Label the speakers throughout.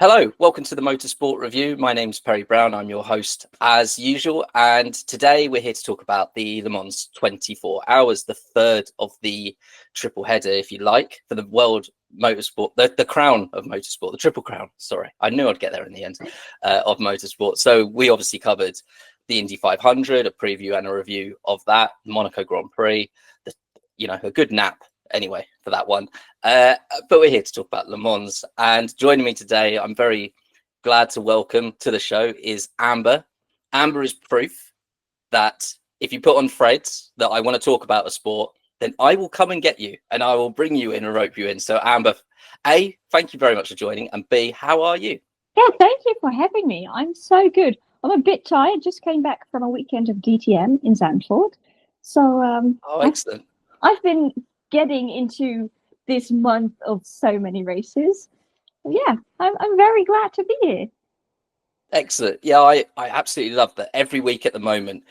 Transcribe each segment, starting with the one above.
Speaker 1: Hello, welcome to the Motorsport Review. My name's Perry Brown. I'm your host as usual. And today we're here to talk about the Le Mans 24 Hours, the third of the triple header, if you like, for the world motorsport, the crown of motorsport, the triple crown. Sorry, I knew I'd get there in the end of motorsport. So we obviously covered the Indy 500, a preview and a review of that, Monaco Grand Prix, a good nap anyway for that one. But we're here to talk about Le Mans, and joining me today, I'm very glad to welcome to the show is Amber. Amber is proof that if you put on threads that I want to talk about a sport, then I will come and get you and I will bring you in and rope you in. So Amber, A, thank you very much for joining, and B, how are you?
Speaker 2: Yeah, thank you for having me. I'm so good. I'm a bit tired. Just came back from a weekend of DTM in Zandvoort. So
Speaker 1: Excellent.
Speaker 2: I've been getting into this month of so many races. Yeah, I'm very glad to be here.
Speaker 1: Excellent. Yeah, I absolutely love that. Every week at the moment,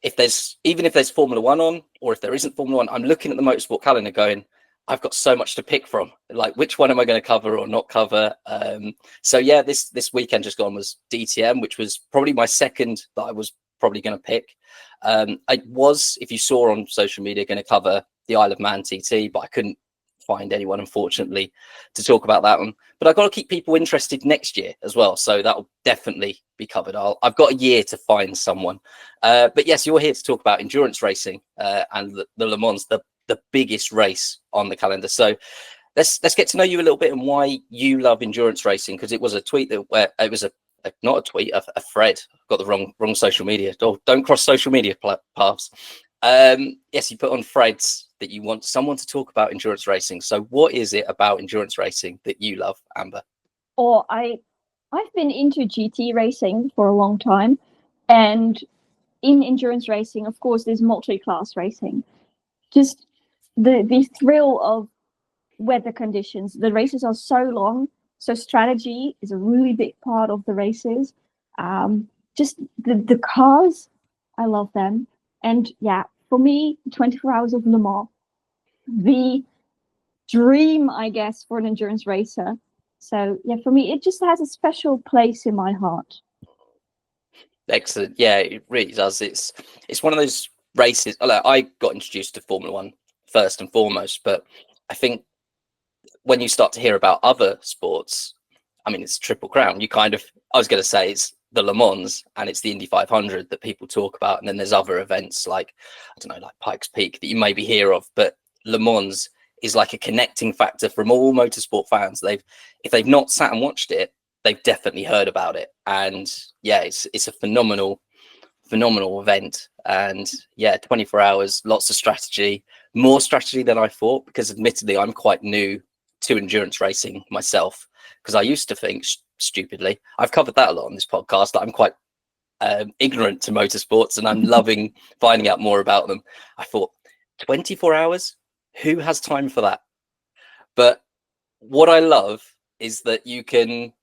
Speaker 1: if there's Formula One on, or if there isn't Formula One, I'm looking at the motorsport calendar going, I've got so much to pick from. Like, which one am I going to cover or not cover? So yeah, this weekend just gone was DTM, which was probably my second that I was probably going to pick. I was, if you saw on social media, going to cover the Isle of Man TT, but I couldn't find anyone, unfortunately, to talk about that one. But I've got to keep people interested next year as well, so that'll definitely be covered. I've got a year to find someone. But yes, you're here to talk about endurance racing and the Le Mans, the biggest race on the calendar. So let's get to know you a little bit and why you love endurance racing, because it was a tweet where it was not a tweet, a thread. I've got the wrong social media. Don't cross social media paths. Yes, you put on threads that you want someone to talk about endurance racing. So what is it about endurance racing that you love, Amber?
Speaker 2: I've been into GT racing for a long time, and in endurance racing, of course, there's multi-class racing. Just the thrill of weather conditions. The races are so long, so strategy is a really big part of the races. Just the cars, I love them. And yeah, for me, 24 Hours of Le Mans, the dream, I guess, for an endurance racer. So yeah, for me, it just has a special place in my heart.
Speaker 1: Excellent. Yeah, it really does. It's one of those races. I got introduced to Formula One first and foremost, but I think when you start to hear about other sports, I mean, it's Triple Crown. I was going to say it's the Le Mans and it's the Indy 500 that people talk about, and then there's other events like, I don't know, like Pikes Peak that you maybe hear of, but Le Mans is like a connecting factor from all motorsport fans. If they've not sat and watched it, they've definitely heard about it. And yeah, it's a phenomenal event. And yeah, 24 hours, lots of strategy, more strategy than I thought, because admittedly I'm quite new to endurance racing myself, because I used to think stupidly, I've covered that a lot on this podcast, that I'm quite ignorant to motorsports, and I'm loving finding out more about them. I thought 24 hours, who has time for that? But what I love is that you can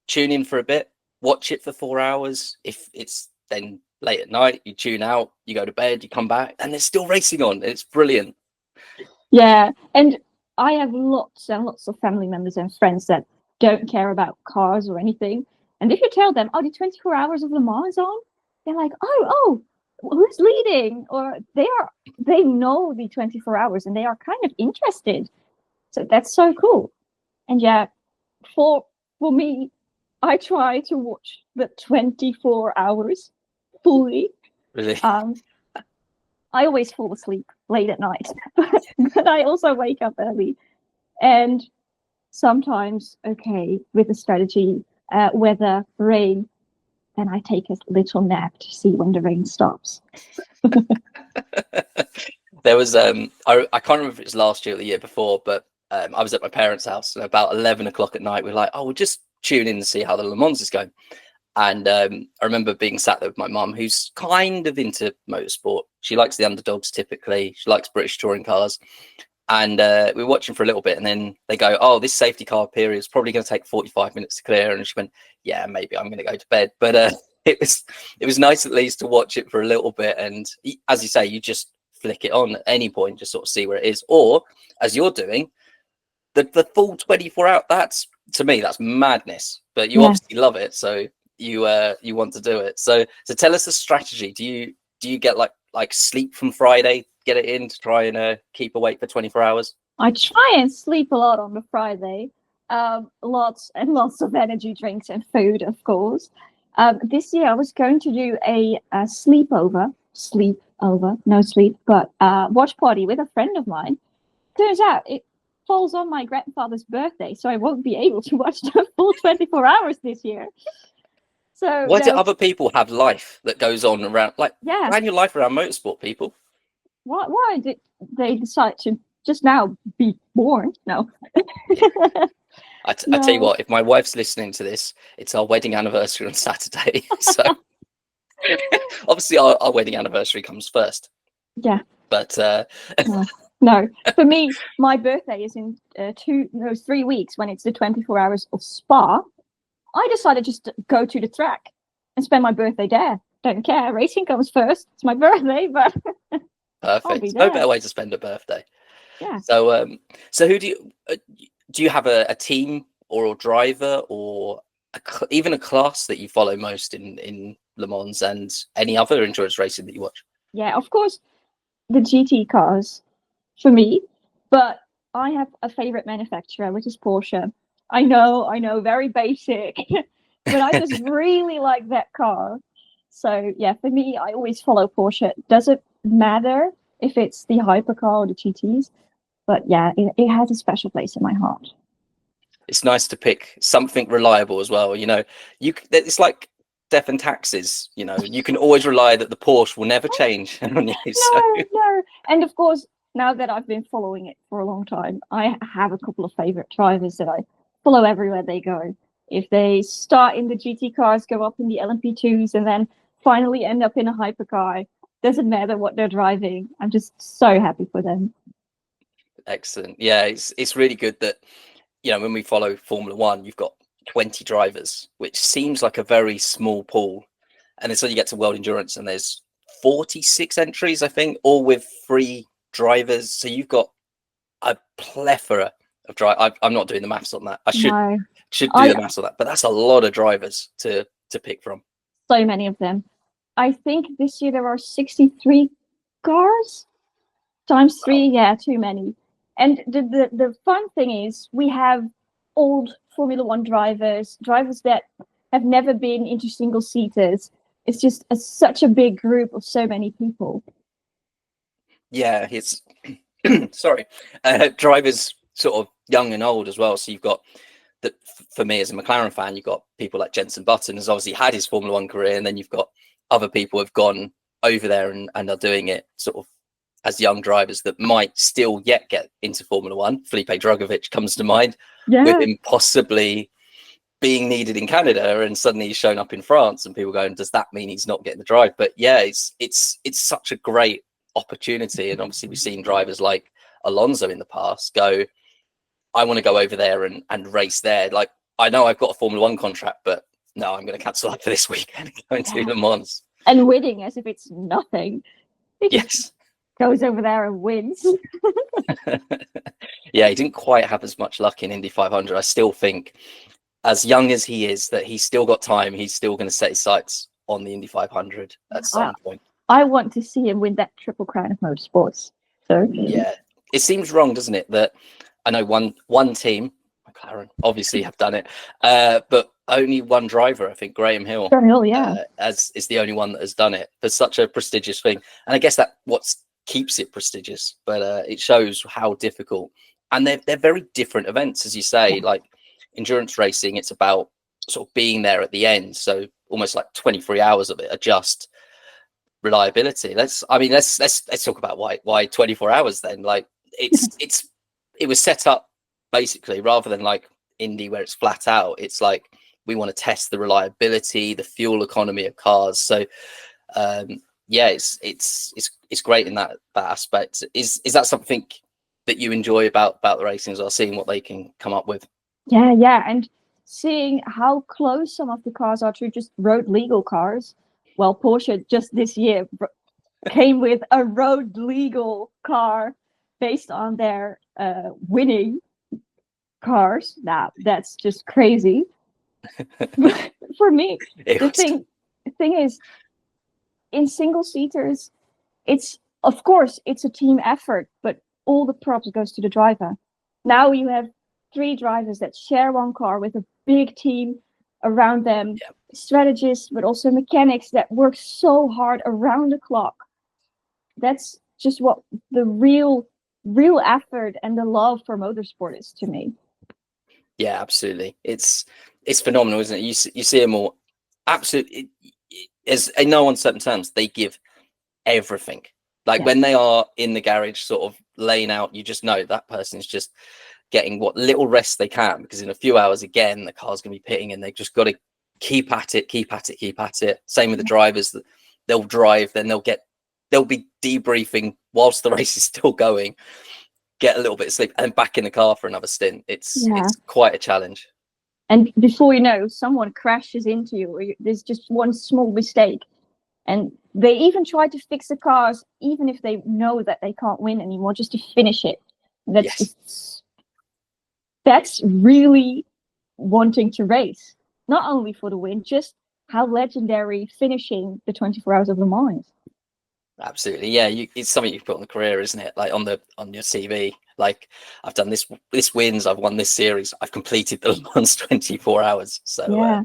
Speaker 1: tune in for a bit, watch it for 4 hours. If it's then late at night, you tune out, you go to bed, you come back, and there's still racing on. It's brilliant.
Speaker 2: Yeah, and I have lots and lots of family members and friends that don't care about cars or anything. And if you tell them, oh, the 24 Hours of Le Mans is on, they're like, oh, who's leading? Or they know the 24 hours and they are kind of interested. So that's so cool. And yeah, for me, I try to watch the 24 hours fully.
Speaker 1: Really?
Speaker 2: I always fall asleep late at night, but I also wake up early. And sometimes, okay, with the strategy, weather, rain, and I take a little nap to see when the rain stops.
Speaker 1: There was I can't remember if it was last year or the year before, but I was at my parents' house, and about 11 o'clock at night, we're like, oh, we'll just tune in and see how the Le Mans is going. And I remember being sat there with my mum, who's kind of into motorsport. She likes the underdogs typically. She likes British touring cars. And we were watching for a little bit, and then they go, oh, this safety car period is probably going to take 45 minutes to clear. And she went, yeah, maybe I'm going to go to bed. But it was nice at least to watch it for a little bit. And as you say, you just flick it on at any point, just sort of see where it is. Or, as you're doing, the full 24 hours, to me, that's madness. But you
Speaker 2: Yeah.
Speaker 1: obviously love it, so you want to do it. So tell us the strategy. Do you get like sleep from Friday, get it in to try and keep awake for 24 hours?
Speaker 2: I try and sleep a lot on the Friday. Lots and lots of energy drinks and food, of course. This year I was going to do a sleepover, no sleep, but watch party with a friend of mine. Turns out it falls on my grandfather's birthday, so I won't be able to watch the full 24 hours this year. So
Speaker 1: Why do
Speaker 2: no,
Speaker 1: other people have life that goes on around, like,
Speaker 2: yeah,
Speaker 1: plan your life around motorsport, people?
Speaker 2: why did they decide to just now be born? No.
Speaker 1: I tell you
Speaker 2: No.
Speaker 1: what, if my wife's listening to this, it's our wedding anniversary on Saturday. So obviously our wedding anniversary comes first.
Speaker 2: Yeah.
Speaker 1: But
Speaker 2: No. For me, my birthday is in 3 weeks when it's the 24 hours of Spa. I decided just to go to the track and spend my birthday there. Don't care. Racing comes first. It's my birthday, but I'll be
Speaker 1: perfect. No
Speaker 2: there.
Speaker 1: better way to spend a birthday.
Speaker 2: Yeah.
Speaker 1: So who do you have a team or a driver or even a class that you follow most in Le Mans and any other endurance racing that you watch?
Speaker 2: Yeah, of course, the GT cars for me, but I have a favorite manufacturer, which is Porsche. I know, very basic, but I just really like that car. So yeah, for me, I always follow Porsche. Doesn't matter if it's the hypercar or the GTs, but yeah, it has a special place in my heart.
Speaker 1: It's nice to pick something reliable as well. It's like death and taxes. You can always rely that the Porsche will never change on you. So
Speaker 2: No. And of course, now that I've been following it for a long time, I have a couple of favorite drivers that I follow everywhere they go. If they start in the GT cars, go up in the LMP2s, and then finally end up in a hypercar, doesn't matter what they're driving. I'm just so happy for them.
Speaker 1: excellent. Yeah, it's really good that when we follow Formula One, you've got 20 drivers, which seems like a very small pool. And then so you get to World Endurance and there's 46 entries, I think, all with 3 drivers. So you've got a plethora of drive. I'm not doing the maths on that. I should
Speaker 2: No,
Speaker 1: do
Speaker 2: I
Speaker 1: the maths on that, but that's a lot of drivers to pick from.
Speaker 2: so many of them. I think this year there are 63 cars times 3.
Speaker 1: Wow.
Speaker 2: Yeah, too many. And the fun thing is we have old Formula One drivers that have never been into single seaters. It's just such a big group of so many people.
Speaker 1: Yeah, it's sorry, drivers sort of young and old as well. So you've got that. For me as a McLaren fan, you've got people like Jenson Button has obviously had his Formula One career, and then you've got other people who've gone over there and are doing it sort of as young drivers that might still yet get into Formula One. Felipe Drugovich comes to mind,
Speaker 2: Yeah,
Speaker 1: with him possibly being needed in Canada, and suddenly he's shown up in France, and people going, does that mean he's not getting the drive? But yeah, it's such a great opportunity, and obviously we've seen drivers like Alonso in the past go, I want to go over there and race there. Like, I know I've got a Formula One contract, but no, I'm going to cancel that for this weekend and go into Le Mans.
Speaker 2: and winning as if it's nothing. He just
Speaker 1: Yes.
Speaker 2: goes over there and wins.
Speaker 1: Yeah, he didn't quite have as much luck in Indy 500. I still think, as young as he is, that he's still got time. He's still going to set his sights on the Indy 500 at some point.
Speaker 2: I want to see him win that triple crown of motorsports. So
Speaker 1: Yeah, it seems wrong, doesn't it, that I know one team, McLaren, obviously have done it, but only one driver, I think Graham Hill, as is the only one that has done it for such a prestigious thing. And I guess that what keeps it prestigious, but it shows how difficult. And they're very different events, as you say. Like endurance racing, it's about sort of being there at the end. So almost like 23 hours of it are just reliability. Let's talk about why 24 hours then. Like it was set up basically, rather than like Indy where it's flat out. It's like we want to test the reliability, the fuel economy of cars. So yeah, it's great in that aspect. Is that something that you enjoy about the racing as well, seeing what they can come up with?
Speaker 2: Yeah, and seeing how close some of the cars are to just road legal cars. Well, Porsche just this year came with a road legal car based on their winning. cars. Now that's just crazy. But for me,
Speaker 1: It
Speaker 2: the
Speaker 1: was,
Speaker 2: thing is, in single seaters, it's of course it's a team effort, but all the props goes to the driver. Now you have three drivers that share one car with a big team around them,
Speaker 1: yeah,
Speaker 2: strategists, but also mechanics that work so hard around the clock. That's just what the real effort and the love for motorsport is to me.
Speaker 1: yeah, absolutely. It's phenomenal, isn't it? You see them all, absolutely. As in no uncertain terms, they give everything. Like
Speaker 2: Yeah,
Speaker 1: when they are in the garage, sort of laying out, you just know that person is just getting what little rest they can, because in a few hours again the car's going to be pitting, and they've just got to keep at it, keep at it, keep at it. Same with the drivers, that they'll drive, then they'll be debriefing whilst the race is still going, get a little bit of sleep, and then back in the car for another stint. It's
Speaker 2: yeah.
Speaker 1: it's quite a challenge.
Speaker 2: And before you know, someone crashes into you, or there's just one small mistake. And they even try to fix the cars, even if they know that they can't win anymore, just to finish it. That's
Speaker 1: Yes,
Speaker 2: just, that's really wanting to race, not only for the win, just how legendary finishing the 24 Hours of Le Mans is.
Speaker 1: absolutely. Yeah, it's something you put on the career, isn't it? Like on your CV. Like, I've done this wins, I've won this series, I've completed the Le Mans 24 hours. So
Speaker 2: Yeah,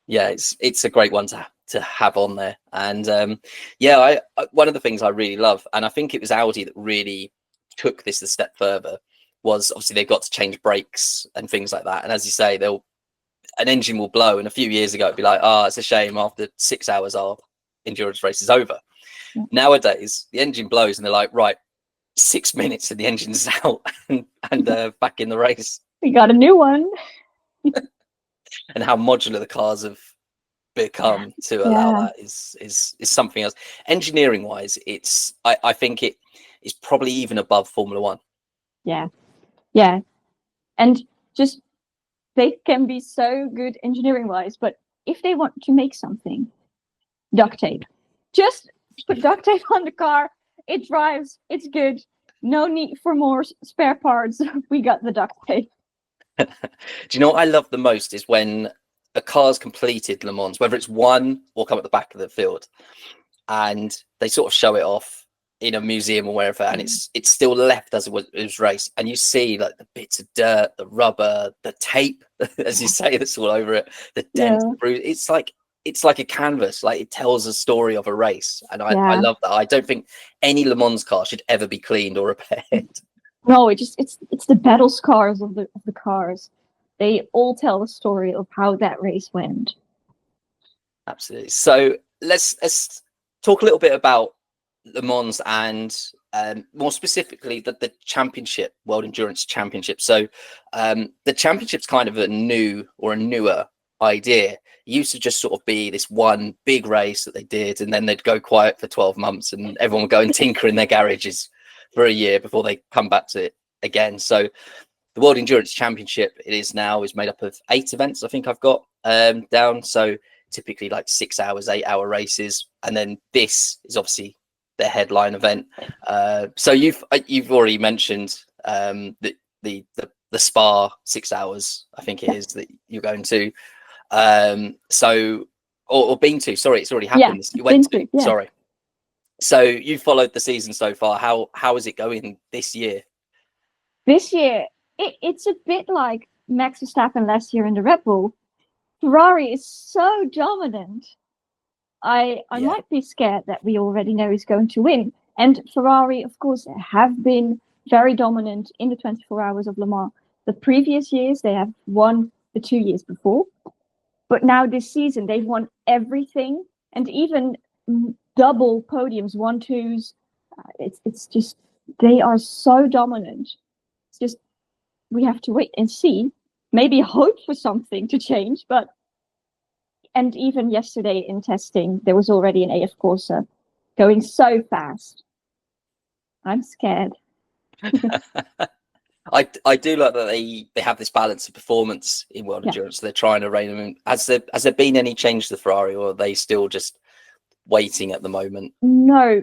Speaker 1: yeah, it's a great one to have on there. And yeah, one of the things I really love, and I think it was Audi that really took this a step further, was obviously they've got to change brakes and things like that. And as you say, an engine will blow, and a few years ago it'd be like, oh, it's a shame, after 6 hours our endurance race is over.
Speaker 2: yeah.
Speaker 1: Nowadays the engine blows and they're like, right, 6 minutes and the engine's out, and back in the race.
Speaker 2: We got a new one.
Speaker 1: And how modular the cars have become to allow
Speaker 2: Yeah,
Speaker 1: that is something else. Engineering wise, I think it is probably even above Formula One.
Speaker 2: yeah, yeah. And just they can be so good engineering wise, but if they want to make something, duct tape. Just put duct tape on the car. It drives. It's good. No need for more spare parts. We got the duct tape.
Speaker 1: Do you know what I love the most is when a car's completed Le Mans, whether it's won or come at the back of the field, and they sort of show it off in a museum or wherever, and it's still left as it was raced, and you see like the bits of dirt, the rubber, the tape, as you say, that's all over it, the dents,
Speaker 2: Yeah,
Speaker 1: the bruise. It's like a canvas. Like, it tells a story of a race, and I
Speaker 2: yeah.
Speaker 1: love that. I don't think any Le Mans car should ever be cleaned or repaired.
Speaker 2: No, it's the battle scars of the cars. They all tell the story of how that race went.
Speaker 1: Absolutely. So let's talk a little bit about Le Mans, and more specifically the championship, World Endurance Championship. So the championship's kind of a newer idea. It used to just sort of be this one big race that they did, and then they'd go quiet for 12 months and everyone would go and tinker in their garages for a year before they come back to it again. So the World Endurance Championship, is made up of 8 events, I think I've got down. So typically like 6 hours, 8-hour races, and then this is obviously their headline event. So you've already mentioned the Spa 6 hours, I think it is, that you're going to. So or been to. Sorry, it's already
Speaker 2: Yeah,
Speaker 1: happened. You went to.
Speaker 2: yeah.
Speaker 1: Sorry. So you followed the season so far. How is it going this year?
Speaker 2: This year, it's a bit like Max Verstappen last year in the Red Bull. Ferrari is so dominant. I
Speaker 1: Yeah,
Speaker 2: might be scared that we already know he's going to win. And Ferrari, of course, have been very dominant in the 24 Hours of Le Mans. The previous years, they have won the 2 years before. But now this season, they've won everything, and even double podiums, 1-2s. It's just, they are so dominant. It's just, we have to wait and see. Maybe hope for something to change, but and even yesterday in testing, there was already an AF Corsa going so fast. I'm scared.
Speaker 1: I do like that they have this balance of performance in World
Speaker 2: Yeah.
Speaker 1: Endurance. They're trying to rein them in. Has there been any change to the Ferrari, or are they still just waiting at the moment?
Speaker 2: No,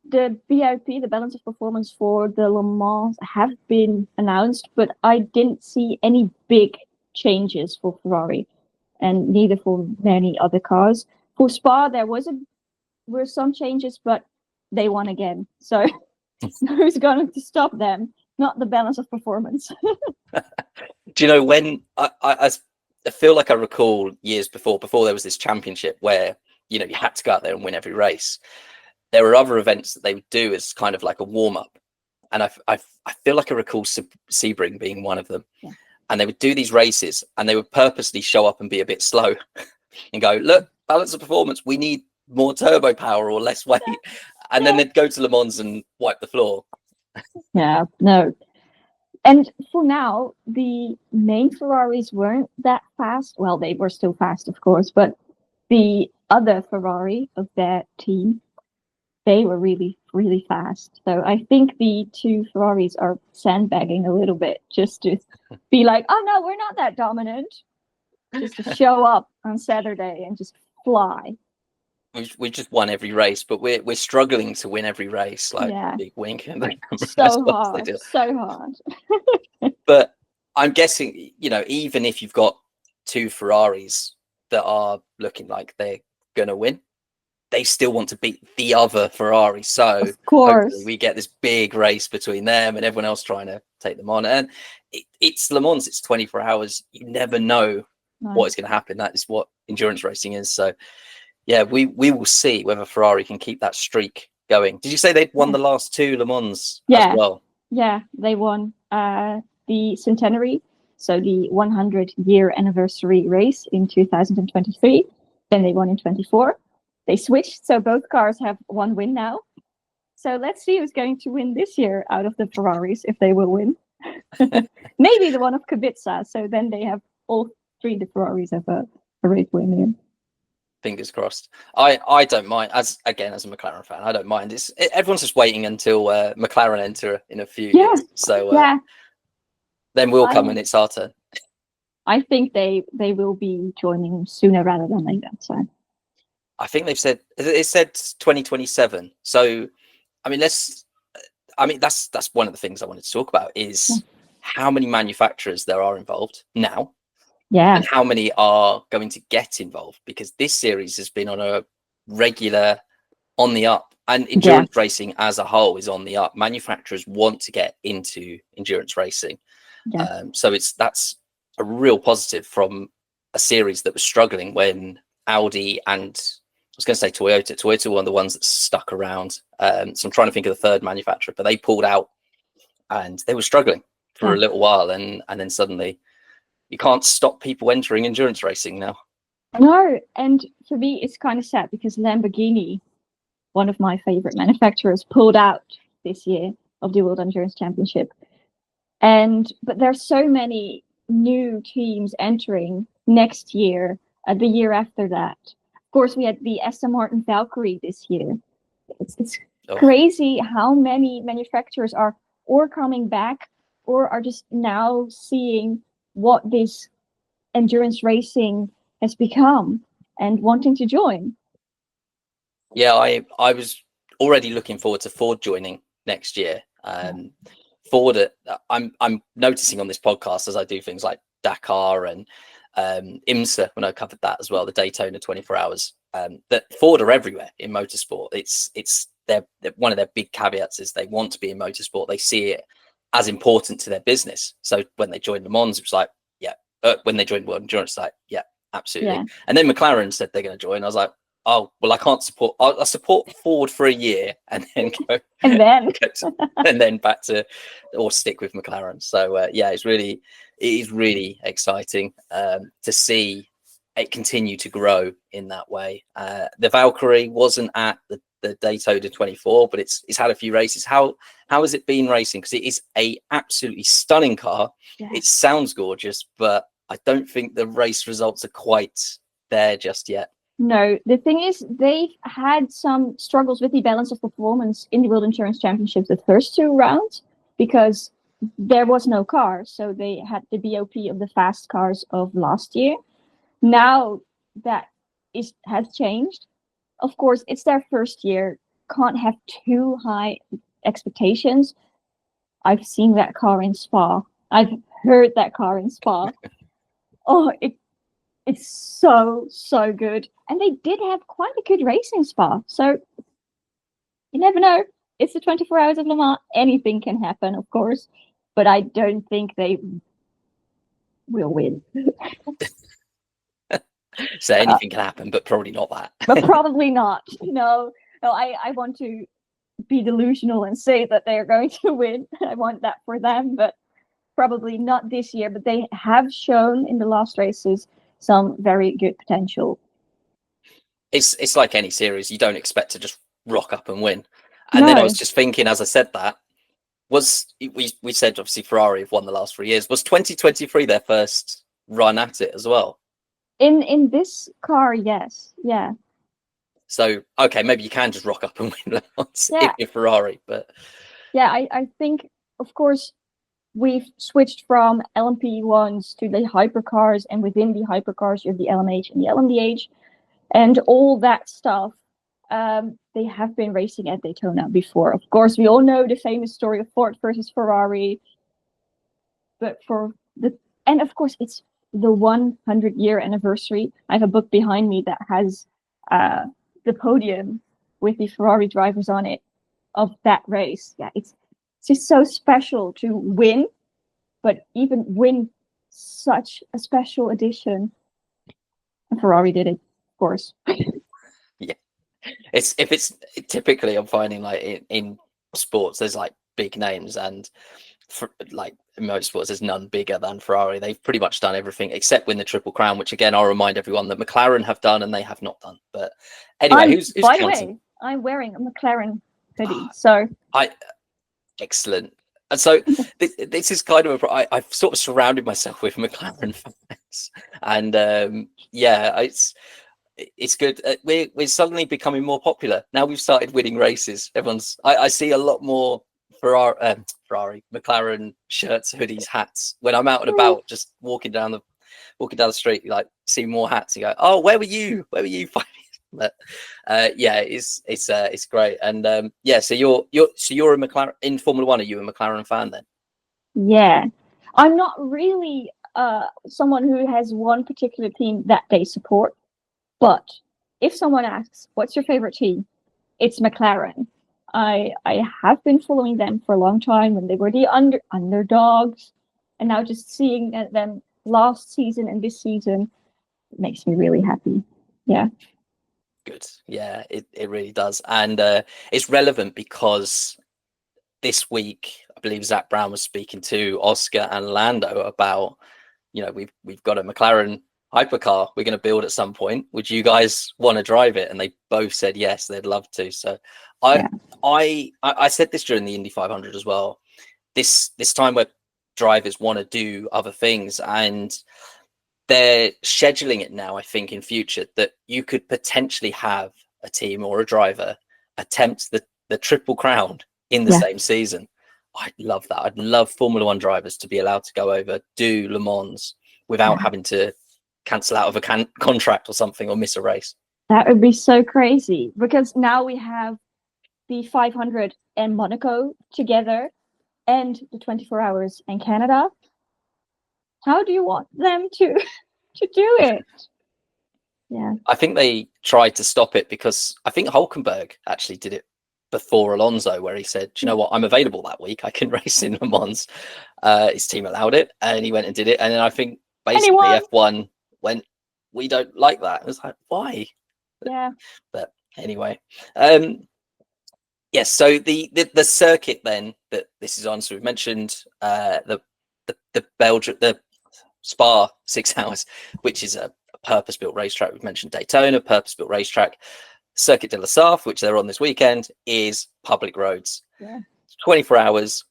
Speaker 2: the BIP, the balance of performance for the Le Mans, have been announced, but I didn't see any big changes for Ferrari, and neither for many other cars. For Spa, there were some changes, but they won again. So who's going to stop them? Not the balance of performance.
Speaker 1: Do you know when I feel like I recall years before there was this championship where, you know, you had to go out there and win every race. There were other events that they would do as kind of like a warm up. And I feel like I recall Sebring being one of them.
Speaker 2: Yeah.
Speaker 1: And they would do these races and they would purposely show up and be a bit slow and go, look, balance of performance, we need more turbo power or less weight. And then they'd go to Le Mans and wipe the floor.
Speaker 2: Yeah, no. And for now, the main Ferraris weren't that fast. Well, they were still fast, of course, but the other Ferrari of their team, they were really, really fast. So I think the two Ferraris are sandbagging a little bit just to be like, oh no, we're not that dominant. Just to show up on Saturday and just fly.
Speaker 1: We just won every race, but we're struggling to win every race. Like,
Speaker 2: yeah.
Speaker 1: big wink.
Speaker 2: So hard, so hard.
Speaker 1: But I'm guessing, you know, even if you've got two Ferraris that are looking like they're gonna win, they still want to beat the other Ferrari. So
Speaker 2: of course,
Speaker 1: we get this big race between them and everyone else trying to take them on. And it's Le Mans. It's 24 hours. You never know what is going to happen. That is what endurance racing is. So yeah, we will see whether Ferrari can keep that streak going. Did you say they'd won the last two Le Mans as well?
Speaker 2: Yeah, they won the centenary, so the 100-year anniversary race in 2023. Then they won in 24. They switched, so both cars have one win now. So let's see who's going to win this year out of the Ferraris, if they will win. Maybe the one of Kubica, so then they have all three the Ferraris have a race win here.
Speaker 1: Fingers crossed. I don't mind, as a McLaren fan, I don't mind. Everyone's just waiting until McLaren enter in a few years. So then we'll come and it's our turn.
Speaker 2: I think they will be joining sooner rather than later. So
Speaker 1: I think it said 2027. So I mean that's one of the things I wanted to talk about is how many manufacturers there are involved now.
Speaker 2: Yeah.
Speaker 1: And how many are going to get involved, because this series has been on a regular on the up, and endurance racing as a whole is on the up. Manufacturers want to get into endurance racing. So that's a real positive from a series that was struggling when Audi and I was going to say Toyota were one of the ones that stuck around. So I'm trying to think of the third manufacturer, but they pulled out and they were struggling for a little while, and then suddenly you can't stop people entering endurance racing now.
Speaker 2: No, and for me, it's kind of sad because Lamborghini, one of my favorite manufacturers, pulled out this year of the World Endurance Championship. But there's so many new teams entering next year, the year after that. Of course, we had the Aston Martin Valkyrie this year. It's crazy how many manufacturers are or coming back or are just now seeing what this endurance racing has become and wanting to join.
Speaker 1: Yeah, I was already looking forward to Ford joining next year. Ford, I'm noticing on this podcast as I do things like Dakar and IMSA, when I covered that as well, the Daytona 24 hours, that Ford are everywhere in motorsport. It's one of their big caveats is they want to be in motorsport. They see it as important to their business. So when they joined Le Mans, it was like, when they joined World Endurance, like, absolutely. Yeah. And then McLaren said they're going to join. I was like, oh, well, I can't support. I'll support Ford for a year and then go and then back to or stick with McLaren. So it is really exciting to see it continue to grow in that way. The Valkyrie wasn't at the Daytona 24, but it's had a few races. How has it been racing? Because it is a absolutely stunning car. Yes. It sounds gorgeous, but I don't think the race results are quite there just yet.
Speaker 2: No, the thing is, they've had some struggles with the balance of performance in the World Endurance Championships the first two rounds because there was no car. So they had the BOP of the fast cars of last year. Now that has changed. Of course, it's their first year can't have too high expectations. I've seen that car in Spa. I've heard that car in Spa. Oh, it's so good. And they did have quite a good race in Spa. So you never know. It's the 24 hours of Le Mans. Anything can happen, of course. But I don't think they will win.
Speaker 1: So anything can happen, but probably not that.
Speaker 2: But probably not. No, I want to be delusional and say that they are going to win. I want that for them, but probably not this year. But they have shown in the last races some very good potential.
Speaker 1: It's like any series. You don't expect to just rock up and win. And then I was just thinking, as I said that, we said obviously Ferrari have won the last 3 years. Was 2023 their first run at it as well?
Speaker 2: In this car, yes. Yeah.
Speaker 1: So, okay, maybe you can just rock up and win if you're Ferrari. But
Speaker 2: yeah, I think, of course, we've switched from LMP1s to the hypercars, and within the hypercars, you have the LMH and the LMDH, and all that stuff. They have been racing at Daytona before. Of course, we all know the famous story of Ford versus Ferrari. But and of course, it's the 100-year anniversary. I have a book behind me that has the podium with the Ferrari drivers on it of that race. Yeah, it's just so special to win, but even win such a special edition. And Ferrari did it, of course.
Speaker 1: Yeah, it's typically I'm finding like in sports there's like big names, and like in motorsports there's none bigger than Ferrari. They've pretty much done everything except win the Triple Crown, which again I'll remind everyone that McLaren have done and they have not done. But anyway, who's
Speaker 2: by the
Speaker 1: counting?
Speaker 2: way, I'm wearing a McLaren hoodie, so
Speaker 1: excellent. And so this is kind of I've sort of surrounded myself with McLaren fans, and yeah, it's good. We're suddenly becoming more popular now. We've started winning races. I see a lot more Ferrari, McLaren shirts, hoodies, hats when I'm out and about, just walking down the street. You like see more hats. You go, oh, where were you? Where were you? But yeah, it's great. And yeah, so you're a McLaren in Formula One. Are you a McLaren fan then?
Speaker 2: Yeah, I'm not really someone who has one particular team that they support. But if someone asks, what's your favorite team? It's McLaren. I have been following them for a long time when they were the underdogs. And now just seeing them last season and this season makes me really happy. Yeah.
Speaker 1: Good. Yeah, it really does. And it's relevant because this week, I believe Zach Brown was speaking to Oscar and Lando about, we've got a McLaren hypercar we're going to build at some point. Would you guys want to drive it? And they both said yes, they'd love to. So I said this during the Indy 500 as well. This time where drivers want to do other things, and they're scheduling it now, I think, in future, that you could potentially have a team or a driver attempt the Triple Crown in the same season. I'd love that. I'd love Formula One drivers to be allowed to go over, do Le Mans without having to cancel out of a contract or something, or miss a race.
Speaker 2: That would be so crazy, because now we have the 500 and Monaco together and the 24 hours in Canada. How do you want them to do it? Yeah,
Speaker 1: I think they tried to stop it because I think Hulkenberg actually did it before Alonso, where he said, do you know what, I'm available that week, I can race in Le Mans. His team allowed it and he went and did it. And then I think basically F1 went, we don't like that. It was like, why?
Speaker 2: Yeah.
Speaker 1: But anyway, yes. So the circuit then that this is on. So we've mentioned the Belgium, the Spa 6 hours, which is a purpose-built racetrack. We've mentioned Daytona, purpose-built racetrack. Circuit de la Sarthe, which they're on this weekend, is public roads.
Speaker 2: Yeah.
Speaker 1: 24 hours,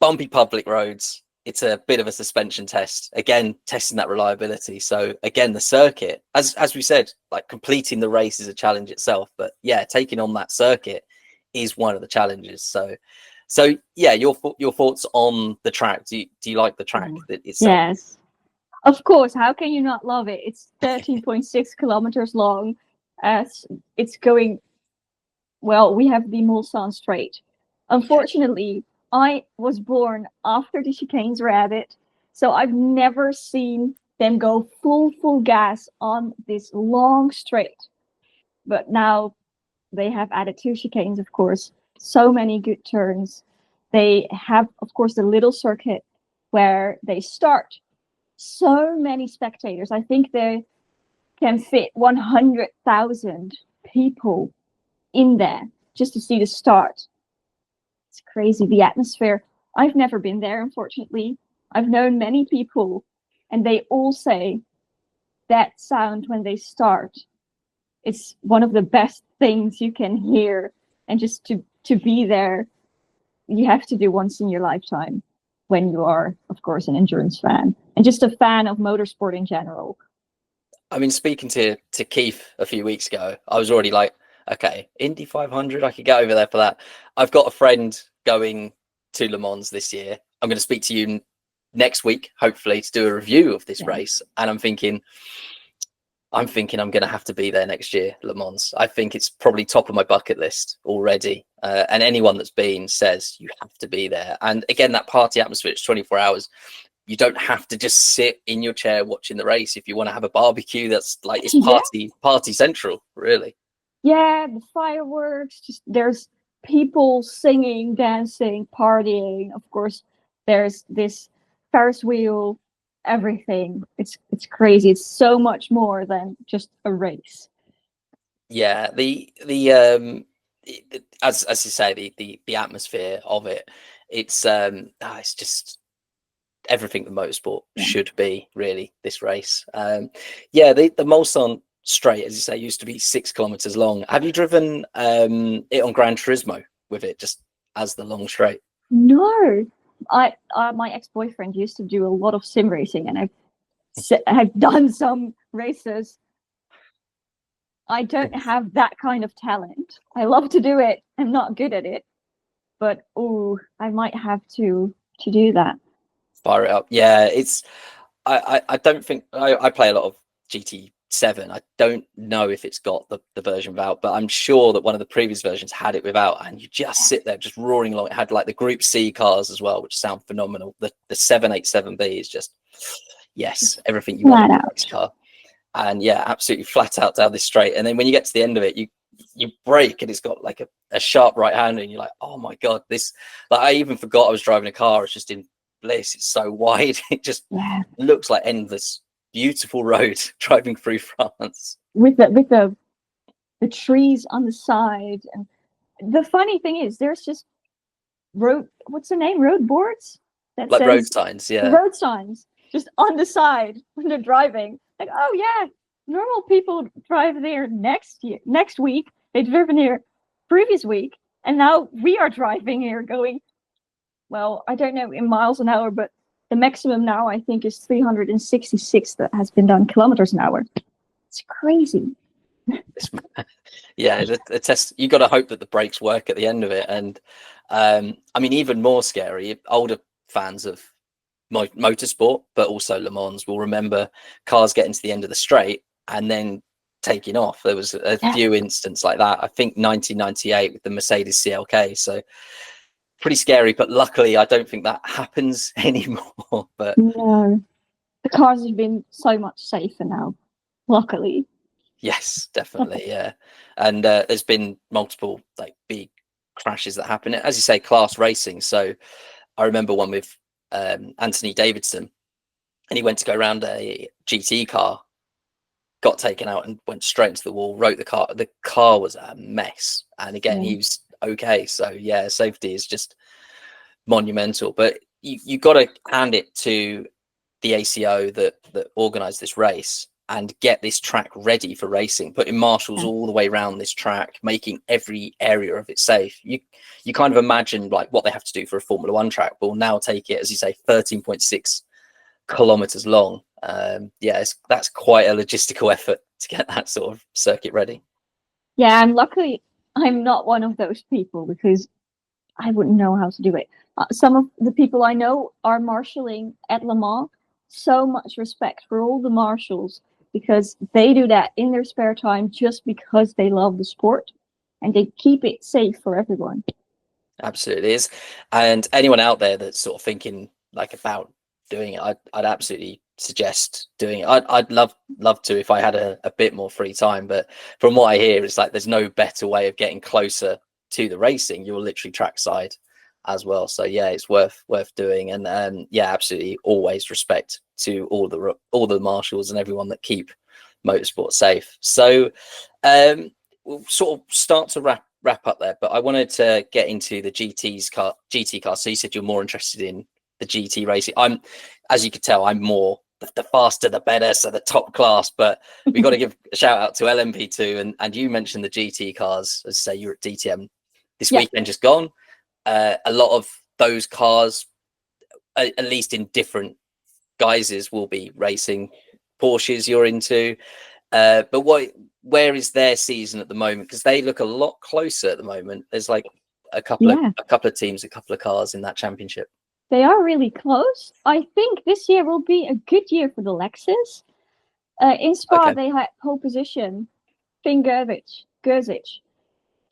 Speaker 1: bumpy public roads. It's a bit of a suspension test, again testing that reliability. So again, the circuit, as we said, like completing the race is a challenge itself, but yeah, taking on that circuit is one of the challenges. So yeah, your thoughts on the track? Do you like the track itself?
Speaker 2: Yes, of course. How can you not love it? It's 13.6 kilometers long. It's going well, we have the Mulsanne Strait. Unfortunately, I was born after the chicanes were added, so I've never seen them go full gas on this long straight. But now they have added 2 chicanes, of course, so many good turns. They have, of course, the little circuit where they start. So many spectators. I think they can fit 100,000 people in there just to see the start. It's crazy. The atmosphere. I've never been there, unfortunately. I've known many people, and they all say that sound when they start, it's one of the best things you can hear. And just to be there, you have to do once in your lifetime when you are, of course, an endurance fan and just a fan of motorsport in general.
Speaker 1: I mean, speaking to Keith a few weeks ago, I was already like, okay, Indy 500, I could get over there for that. I've got a friend going to Le Mans this year. I'm going to speak to you next week, hopefully, to do a review of this race. And I'm thinking I'm going to have to be there next year, Le Mans. I think it's probably top of my bucket list already. And anyone that's been says you have to be there. And again, that party atmosphere, it's 24 hours. You don't have to just sit in your chair watching the race. If you want to have a barbecue, that's like, it's party central, really.
Speaker 2: Yeah, the fireworks, just there's people singing, dancing, partying. Of course, there's this Ferris wheel, everything. It's crazy. It's so much more than just a race.
Speaker 1: Yeah, as you say, the atmosphere of it, it's just everything the motorsport should be, really, this race. The Mulsanne Straight, as you say, used to be 6 kilometers long. Have you driven it on Gran Turismo with it just as the long straight?
Speaker 2: No, my ex-boyfriend used to do a lot of sim racing, and I've done some races. I don't have that kind of talent. I love to do it. I'm not good at it, but I might have to do that.
Speaker 1: Fire it up. Yeah, it's I don't think I play a lot of GT7. I don't know if it's got the version without, but I'm sure that one of the previous versions had it without, and you just sit there just roaring along. It had like the Group C cars as well, which sound phenomenal. The 787B is just, yes, everything you want in a race car. And yeah, absolutely flat out down this straight. And then when you get to the end of it, you brake and it's got like a sharp right hand, and you're like, oh my god, this, like, I even forgot I was driving a car. It's just in bliss. It's so wide. It just looks like endless beautiful road driving through France
Speaker 2: with the trees on the side. And the funny thing is, there's just what's the name, road boards that
Speaker 1: like
Speaker 2: says
Speaker 1: road signs. Yeah,
Speaker 2: road signs just on the side when they're driving, like, oh yeah, normal people drive there next week. They've driven here previous week, and now we are driving here going, well, I don't know in miles an hour, but the maximum now I think is 366 that has been done kilometers an hour. It's crazy.
Speaker 1: Yeah, a test. You got to hope that the brakes work at the end of it. And I mean, even more scary, older fans of motorsport, but also Le Mans, will remember cars getting to the end of the straight and then taking off. There was a few instances like that. I think 1998 with the Mercedes CLK. So pretty scary, but luckily I don't think that happens anymore. But
Speaker 2: no, the cars have been so much safer now, luckily.
Speaker 1: Yes, definitely. Yeah. And there's been multiple like big crashes that happen, as you say, class racing. So I remember one with Anthony Davidson, and he went to go around a GT car, got taken out and went straight into the wall, wrote the car. The car was a mess. And again, he was okay. So yeah, safety is just monumental. But you got to hand it to the ACO that organized this race and get this track ready for racing, putting marshals all the way around this track, making every area of it safe. You kind of imagine like what they have to do for a Formula One track, but we'll now take it, as you say, 13.6 kilometers long. That's quite a logistical effort to get that sort of circuit ready.
Speaker 2: Yeah, and luckily I'm not one of those people, because I wouldn't know how to do it. Some of the people I know are marshalling at Le Mans. So much respect for all the marshals, because they do that in their spare time just because they love the sport. and they keep it safe for everyone.
Speaker 1: Absolutely is. And anyone out there that's sort of thinking like about doing it, I'd absolutely suggest doing it. I'd love to if I had a bit more free time, but from what I hear, it's like there's no better way of getting closer to the racing. You're literally trackside as well. So yeah, it's worth doing. And yeah, absolutely, always respect to all the marshals and everyone that keep motorsport safe. So we'll sort of start to wrap up there, but I wanted to get into the GT car. So you said you're more interested in the GT racing. As you could tell, I'm more the faster the better, so the top class. But we got to give a shout out to LMP2, and you mentioned the GT cars. As I say, you're at DTM this weekend just gone. A lot of those cars, at least in different guises, will be racing. Porsches you're into, but where is their season at the moment? Because they look a lot closer at the moment. There's like a couple of teams, a couple of cars in that championship.
Speaker 2: They are really close. I think this year will be a good year for the Lexus. In Spa, they had pole position. Finn Gerzic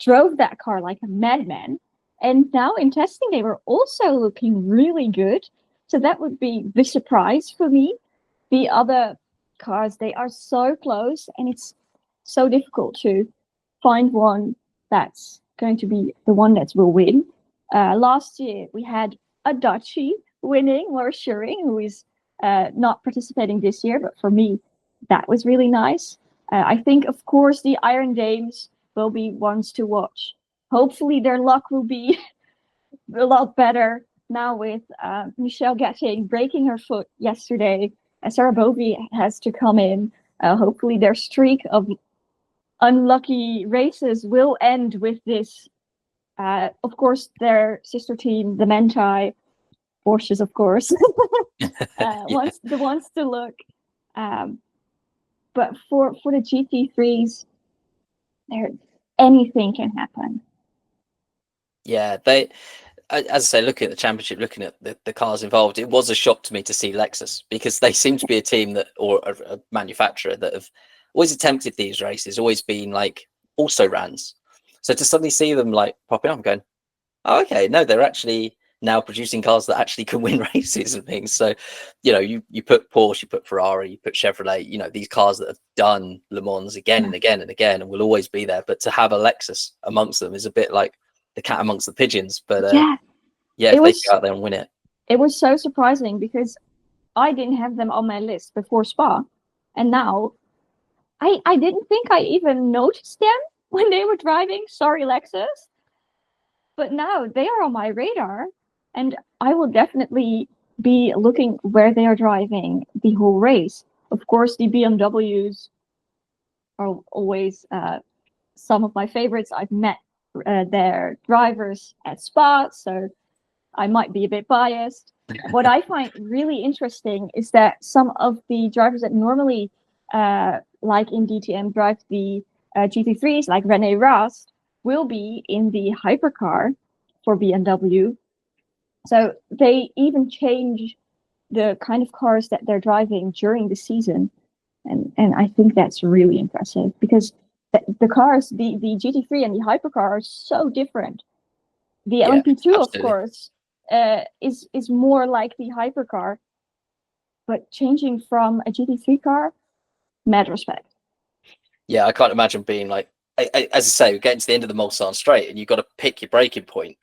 Speaker 2: drove that car like a madman. And now in testing, they were also looking really good. So that would be the surprise for me. The other cars, they are so close, and it's so difficult to find one that's going to be the one that will win. Last year, we had a Dutchie winning, Laura Schuring, who is not participating this year, but for me, that was really nice. I think, of course, the Iron Dames will be ones to watch. Hopefully, their luck will be a lot better now with Michelle Gatting breaking her foot yesterday. Sarah Bovey has to come in. Hopefully, their streak of unlucky races will end with this. Of course, their sister team, the Mentai, Porsches, of course, wants to look. But for the GT3s, anything can happen.
Speaker 1: Yeah, as I say, looking at the championship, looking at the cars involved, it was a shock to me to see Lexus, because they seem to be a team or a manufacturer that have always attempted these races, always been like also rans. So to suddenly see them like popping up and going, oh, okay, no, they're actually now producing cars that actually can win races and things. So, you put Porsche, you put Ferrari, you put Chevrolet, these cars that have done Le Mans again and again and again and will always be there. But to have a Lexus amongst them is a bit like the cat amongst the pigeons. But if they go out there and win it.
Speaker 2: It was so surprising, because I didn't have them on my list before Spa. And now I didn't think I even noticed them when they were driving. Sorry, Lexus. But now they are on my radar, and I will definitely be looking where they are driving the whole race. Of course, the BMWs are always some of my favorites. I've met their drivers at Spa, so I might be a bit biased. What I find really interesting is that some of the drivers that normally, like in DTM, drive the GT3s, like René Rast, will be in the hypercar for BMW. So they even change the kind of cars that they're driving during the season. And I think that's really impressive, because the cars, the GT3 and the hypercar are so different. The LMP2, of course, is more like the hypercar, but changing from a GT3 car, mad respect.
Speaker 1: Yeah, I can't imagine being like, as I say, we're getting to the end of the Mulsanne Straight, and you've got to pick your braking point.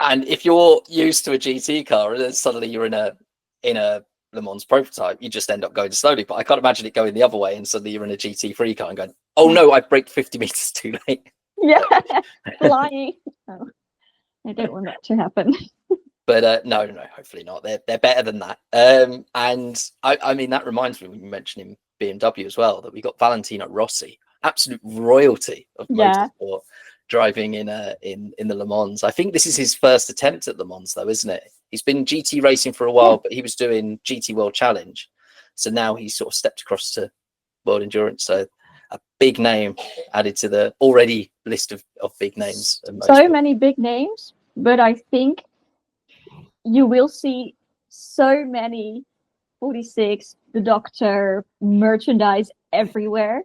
Speaker 1: And if you're used to a GT car, and then suddenly you're in a Le Mans prototype, you just end up going slowly. But I can't imagine it going the other way, and suddenly you're in a GT3 car and going, "Oh no, I braked 50 meters too late."
Speaker 2: Yeah, flying. Oh, I don't want that to happen.
Speaker 1: But no, hopefully not. They're better than that. And I mean, that reminds me, when you mentioned him BMW as well, that we got Valentino Rossi, absolute royalty of motorsport, driving in the Le Mans. I think this is his first attempt at Le Mans, though, isn't it? He's been GT racing for a while, but he was doing GT World Challenge, so now he's sort of stepped across to World Endurance. So a big name added to the already list of big names.
Speaker 2: So many big names, but I think you will see so many 46, the Doctor merchandise everywhere.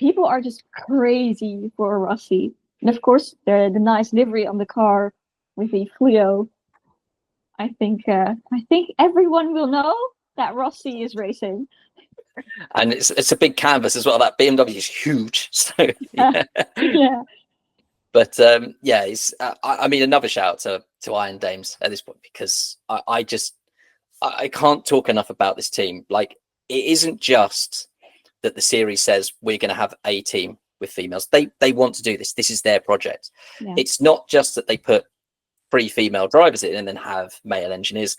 Speaker 2: people are just crazy for a Rossi. And of course, the nice livery on the car with the Clio. I think everyone will know that Rossi is racing.
Speaker 1: And it's a big canvas as well. That BMW is huge. So yeah.
Speaker 2: Yeah.
Speaker 1: But yeah, it's I mean, another shout out to Iron Dames at this point, because I can't talk enough about this team. Like, it isn't just that the series says we're going to have a team with females. They want to do this. This is their project.
Speaker 2: Yeah.
Speaker 1: It's not just that they put 3 female drivers in and then have male engineers.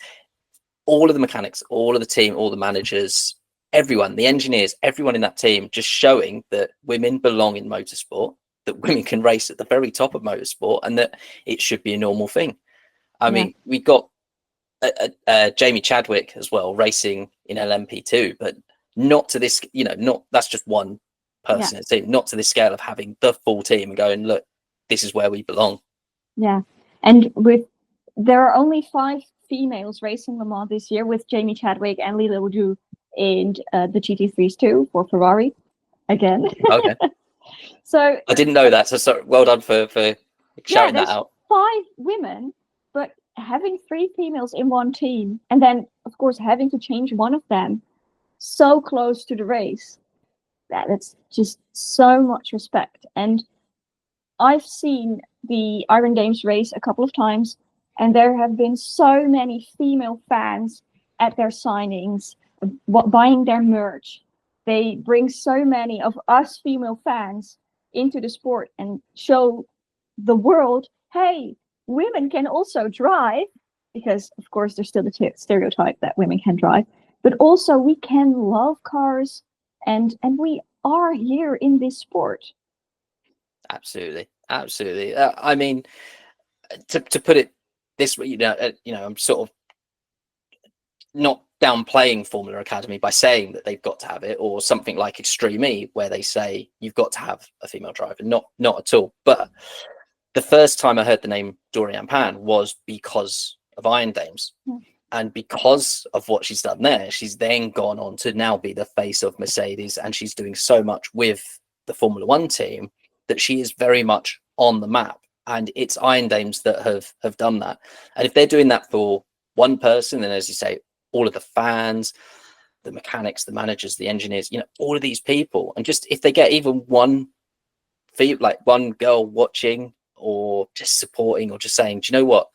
Speaker 1: All of the mechanics, all of the team, all the managers, everyone, the engineers, everyone in that team, just showing that women belong in motorsport, that women can race at the very top of motorsport, and that it should be a normal thing. I mean, we got Jamie Chadwick as well racing in LMP2, but not to this, not, that's just one person in the team, not to this scale of having the full team and going, look, this is where we belong.
Speaker 2: Yeah. And there are only 5 females racing Le Mans this year, with Jamie Chadwick and Lila Woodou in the GT3s too for Ferrari again.
Speaker 1: Okay.
Speaker 2: So
Speaker 1: I didn't know that. So well done for shouting that out.
Speaker 2: 5 women, but having 3 females in one team, and then of course having to change one of them so close to the race, that's just so much respect. And I've seen the Iron Dames race a couple of times, and there have been so many female fans at their signings, buying their merch. They bring so many of us female fans into the sport and show the world, hey, women can also drive, because of course there's still the stereotype that women can drive, but also we can love cars, and we are here in this sport.
Speaker 1: Absolutely. I mean, to put it this way, I'm sort of not downplaying Formula Academy by saying that they've got to have it, or something like Extreme E, where they say you've got to have a female driver. Not at all. But the first time I heard the name Dorian Pan was because of Iron Dames. And because of what she's done there, she's then gone on to now be the face of Mercedes, and she's doing so much with the Formula One team that she is very much on the map. And it's Iron Dames that have done that. And if they're doing that for one person, then, as you say, all of the fans, the mechanics, the managers, the engineers, all of these people, and just if they get even one girl watching, or just supporting, or just saying, do you know what,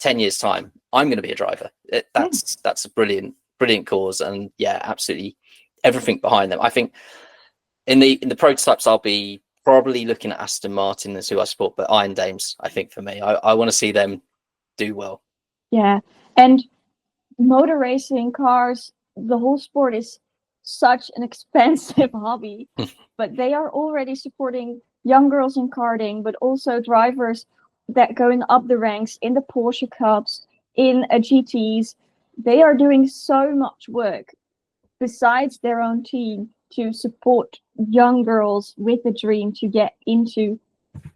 Speaker 1: 10 years time I'm going to be a driver, that's a brilliant cause. And yeah, absolutely everything behind them. I think in the prototypes, I'll be probably looking at Aston Martin as who I support, but Iron Dames, I think for me, I want to see them do well.
Speaker 2: Yeah. And motor racing cars, the whole sport is such an expensive hobby, but they are already supporting young girls in karting, but also drivers that going up the ranks in the Porsche Cups, in GTs. They are doing so much work besides their own team to support young girls with a dream to get into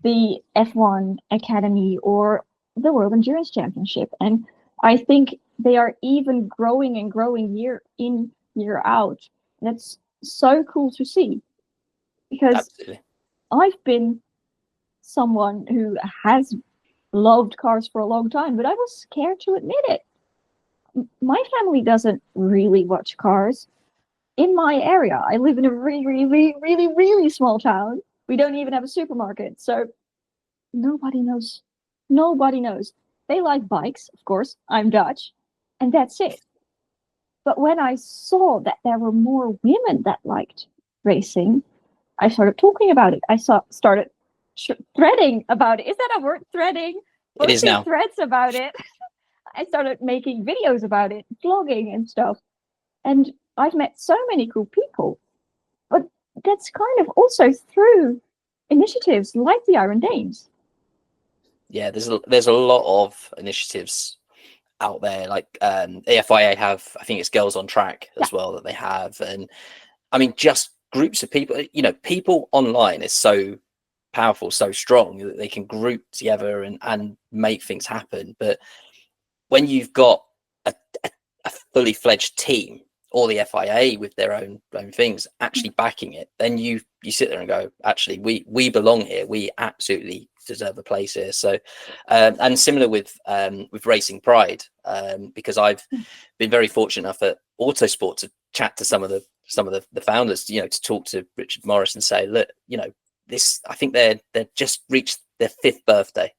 Speaker 2: the F1 Academy or the World Endurance Championship. And I think they are even growing and growing year in, year out. And that's so cool to see, because
Speaker 1: Absolutely.
Speaker 2: I've been someone who has loved cars for a long time, but I was scared to admit it. My family doesn't really watch cars. In my area, I live in a really, really, really, really small town. We don't even have a supermarket, so nobody knows. Nobody knows. They like bikes, of course. I'm Dutch, and that's it. But when I saw that there were more women that liked racing, I started talking about it. I started threading about it. Is that a word? Threading?
Speaker 1: It is now.
Speaker 2: Threads about it. I started making videos about it, vlogging and stuff. And I've met so many cool people. But that's kind of also through initiatives like the Iron Dames.
Speaker 1: Yeah, there's a lot of initiatives out there, like AFIA have, I think it's Girls on Track as well that they have. And I mean, just groups of people, people online is so powerful, so strong, that they can group together and make things happen. But when you've got a fully fledged team or the FIA with their own things actually backing it, then you sit there and go, actually, we belong here. We absolutely deserve a place here. So, and similar with Racing Pride, because I've been very fortunate enough at Autosport to chat to some of the founders, you know, to talk to Richard Morris and say, look, you know, this, I think they're just reached their 5th birthday,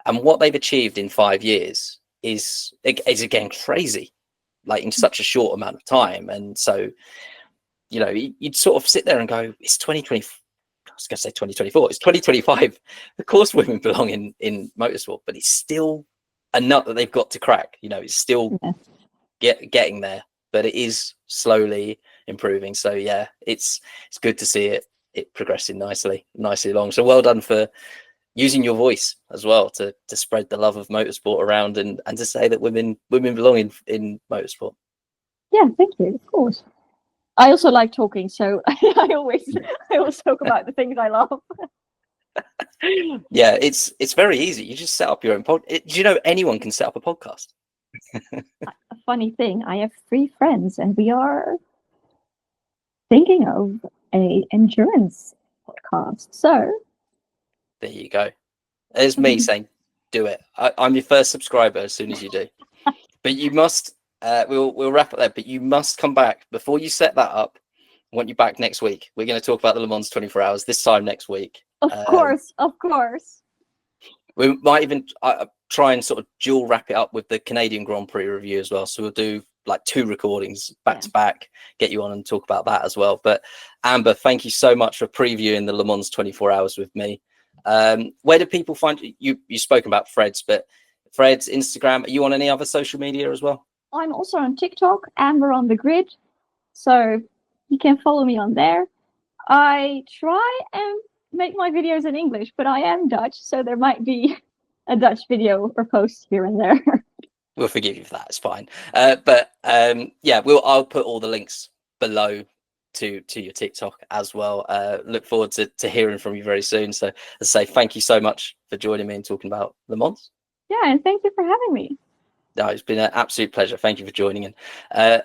Speaker 1: and what they've achieved in 5 years is again crazy, like in such a short amount of time. And so, you know, you'd sort of sit there and go, it's 2020. I was going to say 2024. It's 2025. Of course, women belong in motorsport, but it's still a nut that they've got to crack. You know, it's still getting there, but it is slowly improving. So yeah, it's good to see it progressing nicely along. So well done for using your voice as well to spread the love of motorsport around and to say that women belong in motorsport.
Speaker 2: Yeah, thank you. Of course. I also like talking, so I always talk about the things I love.
Speaker 1: Yeah, it's very easy. You just set up your own pod. Do you know anyone can set up a podcast?
Speaker 2: A funny thing, I have 3 friends, and we are thinking of a endurance podcast. So
Speaker 1: there you go. There's me saying, do it. I'm your first subscriber as soon as you do. But you must. We'll wrap up there. But you must come back before you set that up. I want you back next week. We're going to talk about the Le Mans 24 Hours this time next week.
Speaker 2: Of course.
Speaker 1: We might even try and sort of dual wrap it up with the Canadian Grand Prix review as well. So we'll do like 2 recordings back to back, get you on and talk about that as well. But Amber, thank you so much for previewing the Le Mans 24 Hours with me. Where do people find you? You've spoken about Fred's, but Fred's Instagram. Are you on any other social media as well?
Speaker 2: I'm also on TikTok, Amber on the Grid. So you can follow me on there. I try and make my videos in English, but I am Dutch, so there might be a Dutch video or post here and there.
Speaker 1: We'll forgive you for that. It's fine. But yeah, I'll put all the links below to your TikTok as well. Look forward to hearing from you very soon. So as I say, thank you so much for joining me and talking about Le Mans.
Speaker 2: Yeah, and thank you for having me.
Speaker 1: No, it's been an absolute pleasure. Thank you for joining in.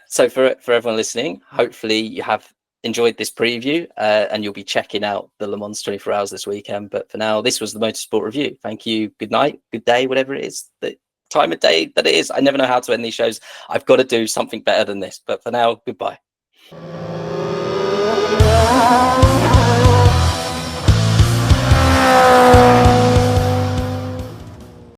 Speaker 1: So for everyone listening, hopefully you have enjoyed this preview and you'll be checking out the Le Mans 24 Hours this weekend. But for now, this was the Motorsport Review. Thank you. Good night, good day, whatever it is, the time of day that it is. I never know how to end these shows. I've got to do something better than this. But for now, goodbye.